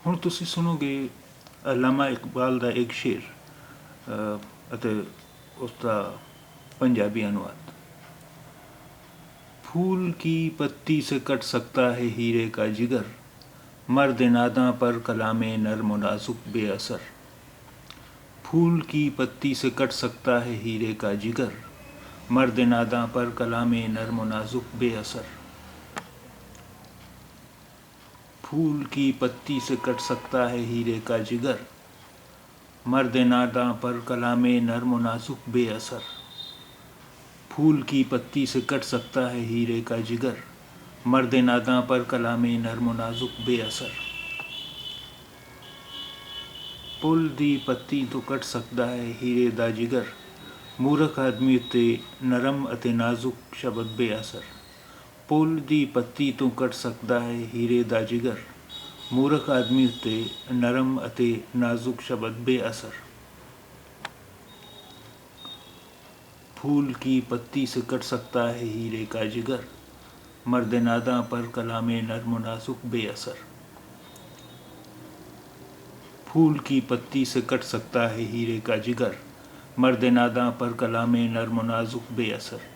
ਹੁਣ ਤੁਸੀਂ ਸੁਣੋਗੇ ਅਲਾਮਾ ਇਕਬਾਲ ਦਾ ਇੱਕ ਸ਼ੇਰ ਅਤੇ ਉਸ ਦਾ पंजाबी अनुवाद। फूल की पत्ती से कट सकता है हीरे का जिगर, मर्द नादा पर कलामे नर्म नाजुक बेअसर। फूल की पत्ती से कट सकता है हीरे का जिगर, मर्द नादा पर कलामे नर्म नाजुक बेअसर। फूल की पत्ती से कट सकता है हीरे का जिगर, मर्द नादा पर कलामे नर्म नाजुक बेअसर। फूल की पत्ती से कट सकता है हीरे का जिगर, मर्द नादा पर कलामे नर्म नाजुक बेअसर। पुल दी पत्ती तो कट सकता है हीरे दा जिगर, मूर्ख आदमी उत्ते नरम अते नाजुक शब्द बेअसर। पुल दी पत्ती तो कट सकता है हीरे दा जिगर, मूर्ख आदमी उत्ते नरम अते नाजुक शब्द बेअसर। फूल की पत्ती से कट सकता है हीरे का जिगर, मर्द नादा पर कलामे नर्म नाजुक बेअसर। फूल की पत्ती से कट सकता है हीरे का जिगर, मर्द नादा पर कलामे नर्म नाजुक बेअसर।